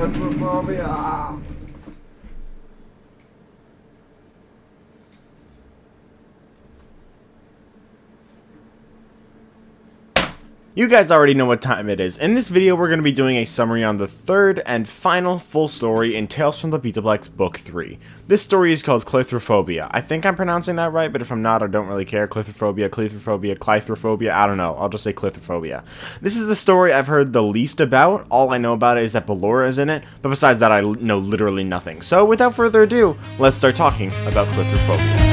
Clitrophobia. You guys already know what time it is. In this video, we're going to be doing a summary on the third and final full story in Tales from the Pizzaplex Book 3. This story is called Clitrophobia. I think I'm pronouncing that right, but if I'm not, I don't really care. Clitrophobia, I don't know. I'll just say Clitrophobia. This is the story I've heard the least about. All I know about it is that Ballora is in it, but besides that, I know literally nothing. So without further ado, let's start talking about Clitrophobia.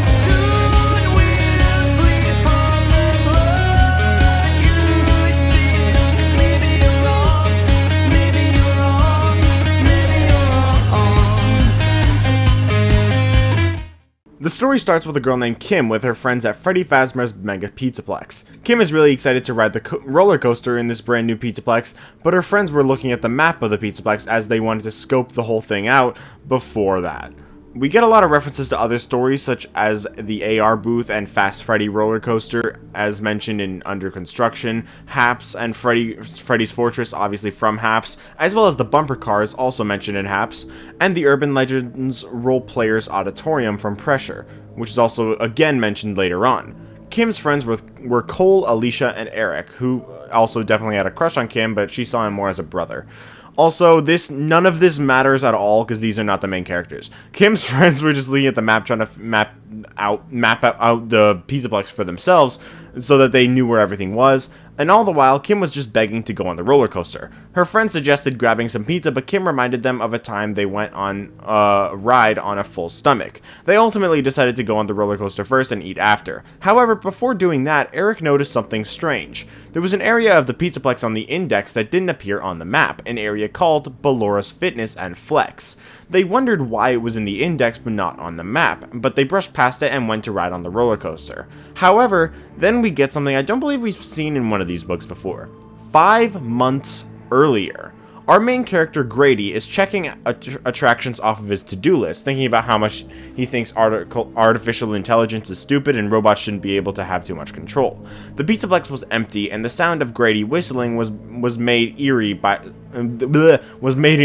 The story starts with a girl named Kim with her friends at Freddy Fazbear's Mega Pizzaplex. Kim is really excited to ride the roller coaster in this brand new Pizzaplex, but her friends were looking at the map of the Pizzaplex as they wanted to scope the whole thing out before that. We get a lot of references to other stories such as the AR booth and Fast Freddy roller coaster as mentioned in Under Construction, Haps and Freddy's Fortress obviously from Haps, as well as the bumper cars also mentioned in Haps, and the Urban Legends Role Players Auditorium from Pressure, which is also again mentioned later on. Kim's friends were Cole, Alicia, and Eric, who also definitely had a crush on Kim, but she saw him more as a brother. Also, none of this matters at all because these are not the main characters. Kim's friends were just looking at the map trying to map out the Pizzaplex for themselves so that they knew where everything was, and all the while, Kim was just begging to go on the roller coaster. Her friend suggested grabbing some pizza, but Kim reminded them of a time they went on a ride on a full stomach. They ultimately decided to go on the roller coaster first and eat after. However, before doing that, Eric noticed something strange. There was an area of the Pizzaplex on the index that didn't appear on the map, an area called Ballora's Fitness and Flex. They wondered why it was in the index but not on the map, but they brushed past it and went to ride on the roller coaster. However, then we get something I don't believe we've seen in one of these books before. 5 months earlier, our main character Grady is checking attractions off of his to-do list, thinking about how much he thinks artificial intelligence is stupid and robots shouldn't be able to have too much control. The Pizzaplex was empty, and the sound of Grady whistling was made an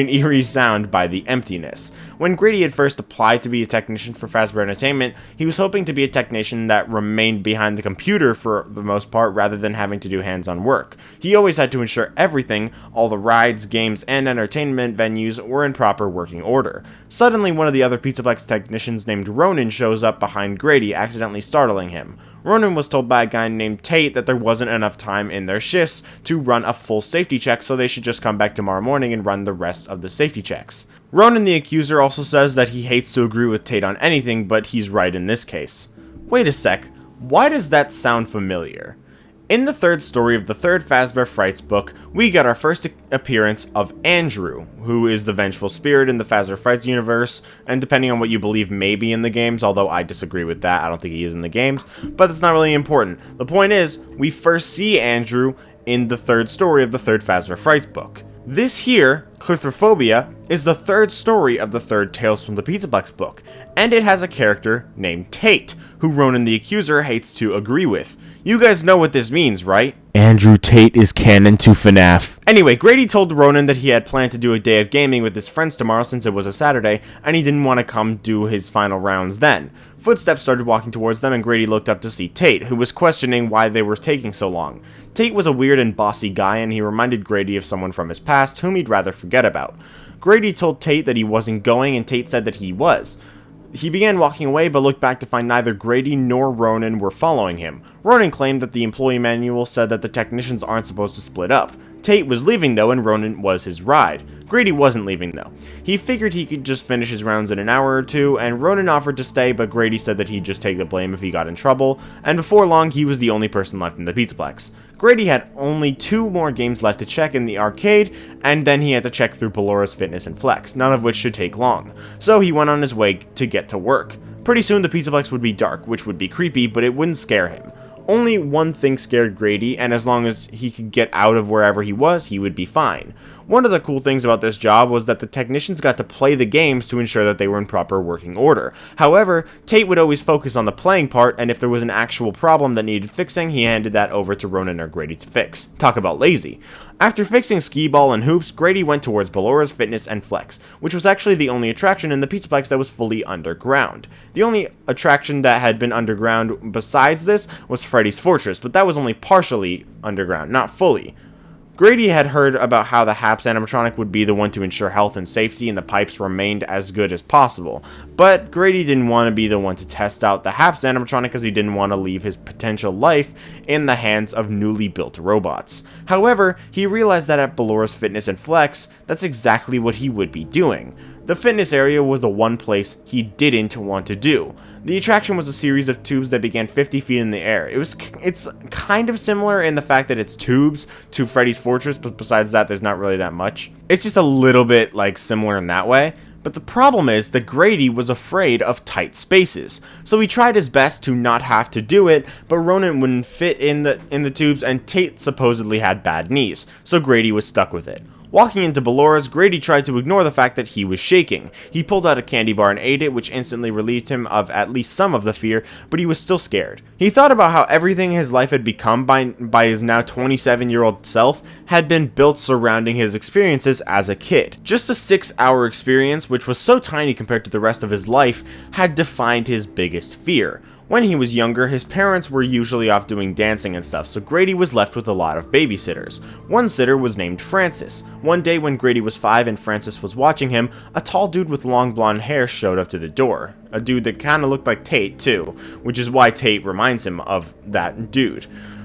eerie sound by the emptiness. When Grady had first applied to be a technician for Fazbear Entertainment, he was hoping to be a technician that remained behind the computer for the most part rather than having to do hands-on work. He always had to ensure everything, all the rides, games, and entertainment venues were in proper working order. Suddenly, one of the other Pizzaplex technicians named Ronan shows up behind Grady, accidentally startling him. Ronan was told by a guy named Tate that there wasn't enough time in their shifts to run a full safety check, so they should just come back tomorrow morning and run the rest of the safety checks. Ronan the Accuser also says that he hates to agree with Tate on anything, but he's right in this case. Wait a sec, why does that sound familiar? In the third story of the third Fazbear Frights book, we got our first appearance of Andrew, who is the vengeful spirit in the Fazbear Frights universe, and depending on what you believe may be in the games, although I disagree with that, I don't think he is in the games, but it's not really important. The point is, we first see Andrew in the third story of the third Fazbear Frights book. This here, Clitrophobia, is the third story of the third Tales from the Pizzaplex book, and it has a character named Tate, who Ronan the Accuser hates to agree with. You guys know what this means, right? Andrew Tate is canon to FNaF. Anyway, Grady told Ronan that he had planned to do a day of gaming with his friends tomorrow since it was a Saturday, and he didn't want to come do his final rounds then. Footsteps started walking towards them, and Grady looked up to see Tate, who was questioning why they were taking so long. Tate was a weird and bossy guy, and he reminded Grady of someone from his past whom he'd rather forget about. Grady told Tate that he wasn't going, and Tate said that he was. He began walking away, but looked back to find neither Grady nor Ronan were following him. Ronan claimed that the employee manual said that the technicians aren't supposed to split up. Tate was leaving though, and Ronan was his ride. Grady wasn't leaving though. He figured he could just finish his rounds in an hour or two, and Ronan offered to stay, but Grady said that he'd just take the blame if he got in trouble, and before long he was the only person left in the Pizzaplex. Grady had only 2 more games left to check in the arcade, and then he had to check through Ballora's Fitness and Flex, none of which should take long. So he went on his way to get to work. Pretty soon the Pizzaplex would be dark, which would be creepy, but it wouldn't scare him. Only one thing scared Grady, and as long as he could get out of wherever he was, he would be fine. One of the cool things about this job was that the technicians got to play the games to ensure that they were in proper working order. However, Tate would always focus on the playing part, and if there was an actual problem that needed fixing, he handed that over to Ronan or Grady to fix. Talk about lazy. After fixing skee ball and hoops, Grady went towards Ballora's Fitness and Flex, which was actually the only attraction in the Pizzaplex that was fully underground. The only attraction that had been underground besides this was Freddy's Fortress, but that was only partially underground, not fully. Grady had heard about how the HAPS animatronic would be the one to ensure health and safety and the pipes remained as good as possible, but Grady didn't want to be the one to test out the HAPS animatronic because he didn't want to leave his potential life in the hands of newly built robots. However, he realized that at Ballora's Fitness and Flex, that's exactly what he would be doing. The fitness area was the one place he didn't want to do. The attraction was a series of tubes that began 50 feet in the air. It's kind of similar in the fact that it's tubes to Freddy's Fortress, but besides that, there's not really that much. It's just a little bit like similar in that way. But the problem is that Grady was afraid of tight spaces, so he tried his best to not have to do it, but Ronan wouldn't fit in the tubes, and Tate supposedly had bad knees, so Grady was stuck with it. Walking into Ballora's, Grady tried to ignore the fact that he was shaking. He pulled out a candy bar and ate it, which instantly relieved him of at least some of the fear, but he was still scared. He thought about how everything his life had become by his now 27-year-old self had been built surrounding his experiences as a kid. Just a 6-hour experience, which was so tiny compared to the rest of his life, had defined his biggest fear. When he was younger, his parents were usually off doing dancing and stuff, so Grady was left with a lot of babysitters. One sitter was named Francis. One day when Grady was 5 and Francis was watching him, a tall dude with long blonde hair showed up to the door. A dude that kinda looked like Tate too, which is why Tate reminds him of that dude.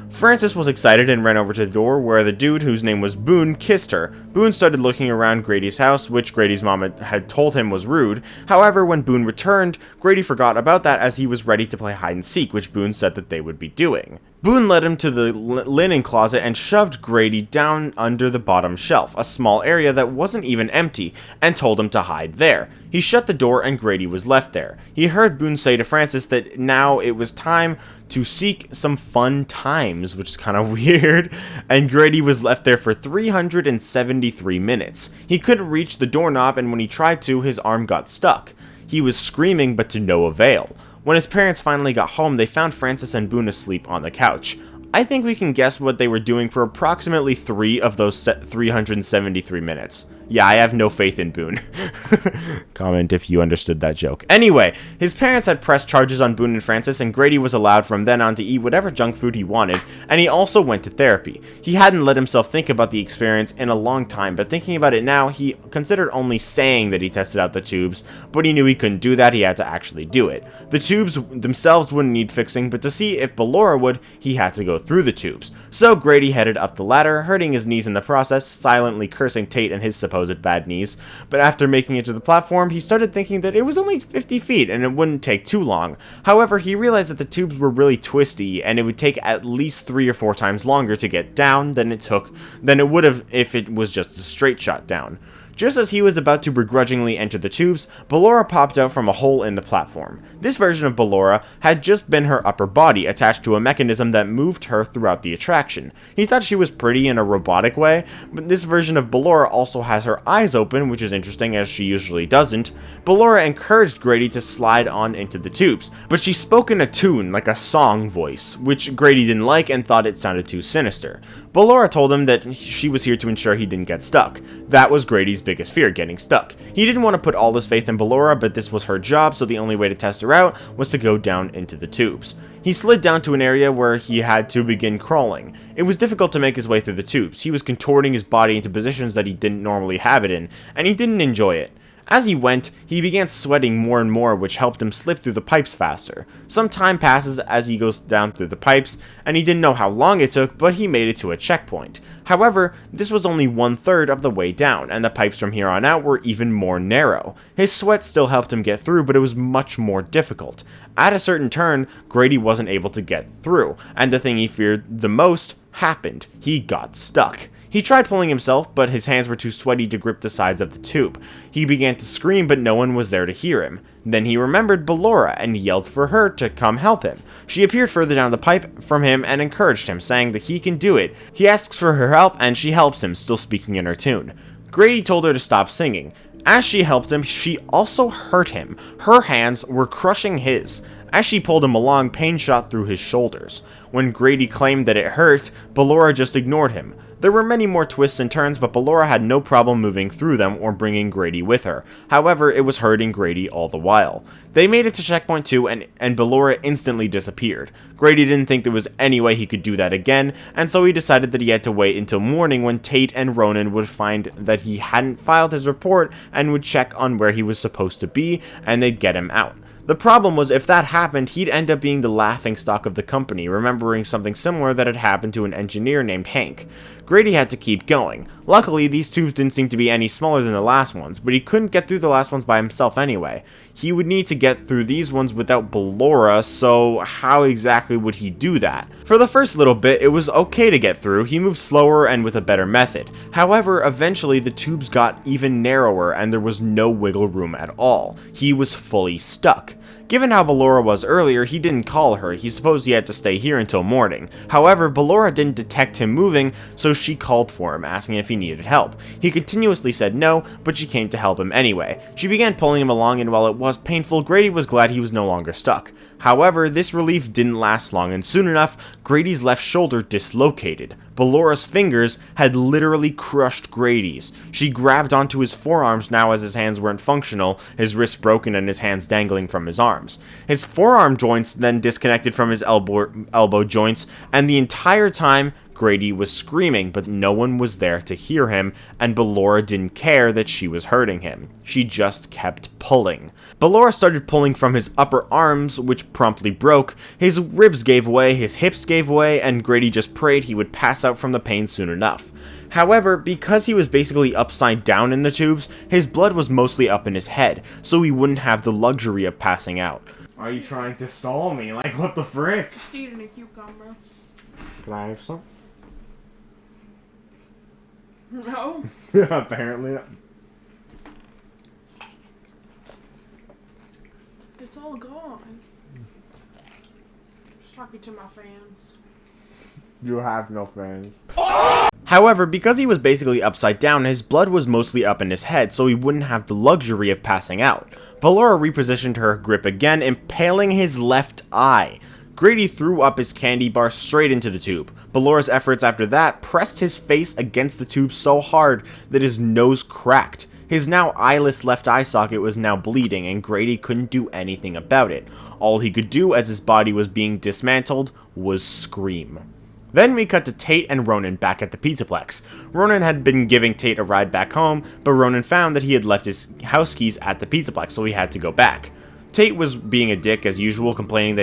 Francis was excited and ran over to the door where the dude, whose name was Boone, kissed her. Boone started looking around Grady's house, which Grady's mom had told him was rude. However, when Boone returned, Grady forgot about that as he was ready to play hide and seek, which Boone said that they would be doing. Boone led him to the linen closet and shoved Grady down under the bottom shelf, a small area that wasn't even empty, and told him to hide there. He shut the door and Grady was left there. He heard Boone say to Francis that now it was time to seek some fun times, which is kind of weird, and Grady was left there for 373 minutes. He couldn't reach the doorknob, and when he tried to, his arm got stuck. He was screaming, but to no avail. When his parents finally got home, they found Francis and Boone asleep on the couch. I think we can guess what they were doing for approximately 3 of those 373 minutes. Yeah, I have no faith in Boone. Comment if you understood that joke. Anyway, his parents had pressed charges on Boone and Francis, and Grady was allowed from then on to eat whatever junk food he wanted, and he also went to therapy. He hadn't let himself think about the experience in a long time, but thinking about it now, he considered only saying that he tested out the tubes, but he knew he couldn't do that, he had to actually do it. The tubes themselves wouldn't need fixing, but to see if Ballora would, he had to go through the tubes. So Grady headed up the ladder, hurting his knees in the process, silently cursing Tate and his supposed bad knees, but after making it to the platform, he started thinking that it was only 50 feet and it wouldn't take too long. However, he realized that the tubes were really twisty and it would take at least 3 or 4 times longer to get down than it would have if it was just a straight shot down. Just as he was about to begrudgingly enter the tubes, Ballora popped out from a hole in the platform. This version of Ballora had just been her upper body attached to a mechanism that moved her throughout the attraction. He thought she was pretty in a robotic way, but this version of Ballora also has her eyes open, which is interesting as she usually doesn't. Ballora encouraged Grady to slide on into the tubes, but she spoke in a tune, like a song voice, which Grady didn't like and thought it sounded too sinister. Ballora told him that she was here to ensure he didn't get stuck. That was Grady's biggest fear, getting stuck. He didn't want to put all his faith in Ballora, but this was her job, so the only way to test her out was to go down into the tubes. He slid down to an area where he had to begin crawling. It was difficult to make his way through the tubes. He was contorting his body into positions that he didn't normally have it in, and he didn't enjoy it. As he went, he began sweating more and more, which helped him slip through the pipes faster. Some time passes as he goes down through the pipes, and he didn't know how long it took, but he made it to a checkpoint. However, this was only 1/3 of the way down, and the pipes from here on out were even more narrow. His sweat still helped him get through, but it was much more difficult. At a certain turn, Grady wasn't able to get through, and the thing he feared the most happened. He got stuck. He tried pulling himself, but his hands were too sweaty to grip the sides of the tube. He began to scream, but no one was there to hear him. Then he remembered Ballora and yelled for her to come help him. She appeared further down the pipe from him and encouraged him, saying that he can do it. He asks for her help, and she helps him, still speaking in her tune. Grady told her to stop singing. As she helped him, she also hurt him. Her hands were crushing his. As she pulled him along, pain shot through his shoulders. When Grady claimed that it hurt, Ballora just ignored him. There were many more twists and turns, but Ballora had no problem moving through them or bringing Grady with her. However, it was hurting Grady all the while. They made it to checkpoint 2 and Ballora instantly disappeared. Grady didn't think there was any way he could do that again, and so he decided that he had to wait until morning when Tate and Ronan would find that he hadn't filed his report and would check on where he was supposed to be, and they'd get him out. The problem was, if that happened, he'd end up being the laughingstock of the company, remembering something similar that had happened to an engineer named Hank. Grady had to keep going. Luckily, these tubes didn't seem to be any smaller than the last ones, but he couldn't get through the last ones by himself anyway. He would need to get through these ones without Ballora, so how exactly would he do that? For the first little bit, it was okay to get through. He moved slower and with a better method. However, eventually the tubes got even narrower and there was no wiggle room at all. He was fully stuck. Given how Ballora was earlier, he didn't call her. He supposed he had to stay here until morning. However, Ballora didn't detect him moving, so she called for him, asking if he needed help. He continuously said no, but she came to help him anyway. She began pulling him along, and while it was painful, Grady was glad he was no longer stuck. However, this relief didn't last long, and soon enough, Grady's left shoulder dislocated. Ballora's fingers had literally crushed Grady's. She grabbed onto his forearms now as his hands weren't functional, his wrists broken and his hands dangling from his arms. His forearm joints then disconnected from his elbow joints, and the entire time, Grady was screaming, but no one was there to hear him, and Ballora didn't care that she was hurting him. She just kept pulling. Ballora started pulling from his upper arms, which promptly broke. His ribs gave way, his hips gave way, and Grady just prayed he would pass out from the pain soon enough. However, because he was basically upside down in the tubes, his blood was mostly up in his head, so he wouldn't have the luxury of passing out. Are you trying to stall me? Like, what the frick? Just eating a cucumber. Can I have some? No. Apparently not. It's all gone. Just talking to my fans. You have no fans. However, because he was basically upside down, his blood was mostly up in his head, so he wouldn't have the luxury of passing out. Ballora repositioned her grip again, impaling his left eye. Grady threw up his candy bar straight into the tube. Ballora's efforts after that pressed his face against the tube so hard that his nose cracked. His now eyeless left eye socket was now bleeding, and Grady couldn't do anything about it. All he could do as his body was being dismantled was scream. Then we cut to Tate and Ronan back at the Pizzaplex. Ronan had been giving Tate a ride back home, but Ronan found that he had left his house keys at the Pizzaplex, so he had to go back. Tate was being a dick as usual, complaining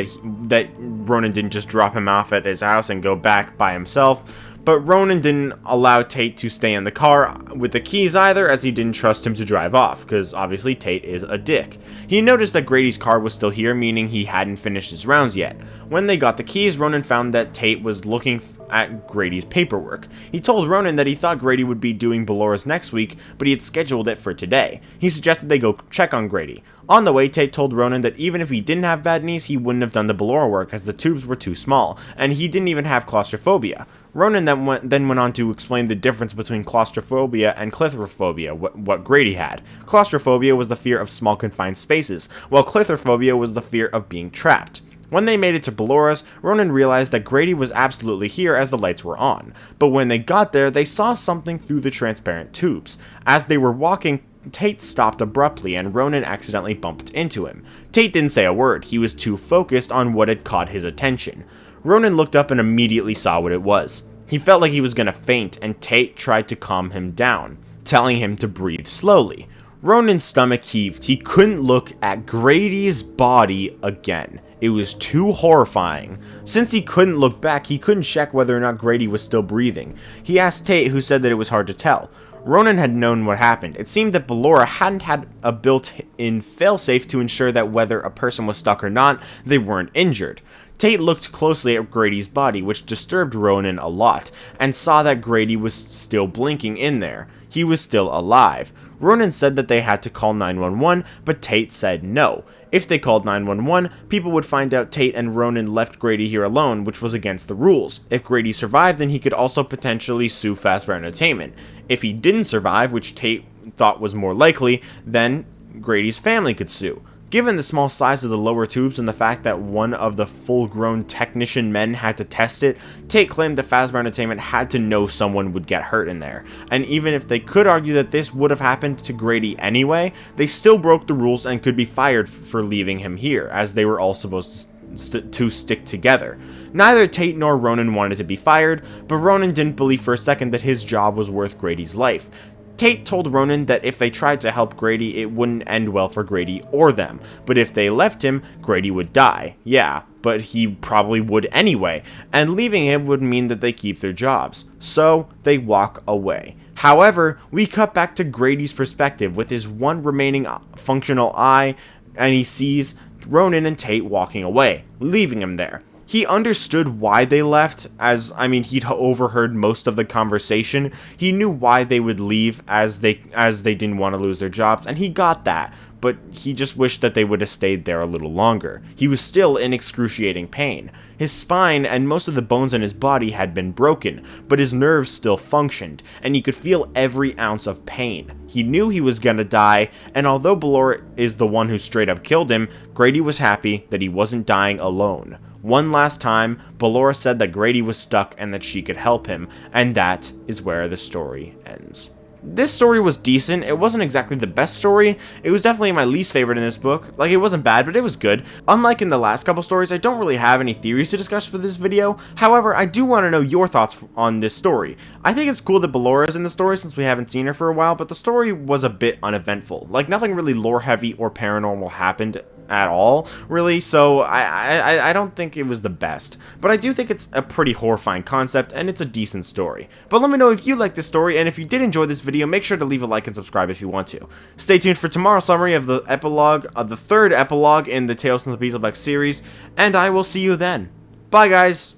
that Ronan didn't just drop him off at his house and go back by himself, but Ronan didn't allow Tate to stay in the car with the keys either, as he didn't trust him to drive off, because obviously Tate is a dick. He noticed that Grady's car was still here, meaning he hadn't finished his rounds yet. When they got the keys, Ronan found that Tate was looking at Grady's paperwork. He told Ronan that he thought Grady would be doing Ballora's next week, but he had scheduled it for today. He suggested they go check on Grady. On the way, Tate told Ronan that even if he didn't have bad knees, he wouldn't have done the Ballora work as the tubes were too small, and he didn't even have claustrophobia. Ronan then went on to explain the difference between claustrophobia and Clitrophobia, what Grady had. Claustrophobia was the fear of small confined spaces, while Clitrophobia was the fear of being trapped. When they made it to Ballora's, Ronan realized that Grady was absolutely here as the lights were on, but when they got there, they saw something through the transparent tubes. As they were walking, Tate stopped abruptly and Ronan accidentally bumped into him. Tate didn't say a word, he was too focused on what had caught his attention. Ronan looked up and immediately saw what it was. He felt like he was gonna faint, and Tate tried to calm him down, telling him to breathe slowly. Ronan's stomach heaved. He couldn't look at Grady's body again. It was too horrifying. Since he couldn't look back, he couldn't check whether or not Grady was still breathing. He asked Tate, who said that it was hard to tell. Ronan had known what happened. It seemed that Ballora hadn't had a built-in failsafe to ensure that whether a person was stuck or not, they weren't injured. Tate looked closely at Grady's body, which disturbed Ronan a lot, and saw that Grady was still blinking in there. He was still alive. Ronan said that they had to call 911, but Tate said no. If they called 911, people would find out Tate and Ronan left Grady here alone, which was against the rules. If Grady survived, then he could also potentially sue Fazbear Entertainment. If he didn't survive, which Tate thought was more likely, then Grady's family could sue. Given the small size of the lower tubes and the fact that one of the full-grown technician men had to test it, Tate claimed that Fazbear Entertainment had to know someone would get hurt in there. And even if they could argue that this would have happened to Grady anyway, they still broke the rules and could be fired for leaving him here, as they were all supposed to stick together. Neither Tate nor Ronan wanted to be fired, but Ronan didn't believe for a second that his job was worth Grady's life. Tate told Ronan that if they tried to help Grady, it wouldn't end well for Grady or them, but if they left him, Grady would die. Yeah, but he probably would anyway, and leaving him would mean that they keep their jobs. So, they walk away. However, we cut back to Grady's perspective with his one remaining functional eye, and he sees Ronan and Tate walking away, leaving him there. He understood why they left, he'd overheard most of the conversation. He knew why they would leave, as they didn't want to lose their jobs, and he got that, but he just wished that they would have stayed there a little longer. He was still in excruciating pain. His spine and most of the bones in his body had been broken, but his nerves still functioned, and he could feel every ounce of pain. He knew he was gonna die, and although Ballora is the one who straight up killed him, Grady was happy that he wasn't dying alone. One last time, Ballora said that Grady was stuck and that she could help him, and that is where the story ends. This story was decent. It wasn't exactly the best story. It was definitely my least favorite in this book. Like, it wasn't bad, but it was good. Unlike in the last couple stories, I don't really have any theories to discuss for this video. However, I do want to know your thoughts on this story. I think it's cool that Ballora is in the story since we haven't seen her for a while, but the story was a bit uneventful. Like, nothing really lore-heavy or paranormal happened at all, really, so I don't think it was the best. But I do think it's a pretty horrifying concept, and it's a decent story. But let me know if you like this story, and if you did enjoy this video, make sure to leave a like and subscribe if you want to. Stay tuned for tomorrow's summary of the epilogue, the third epilogue in the Tales from the Pizzaplex series, and I will see you then. Bye, guys!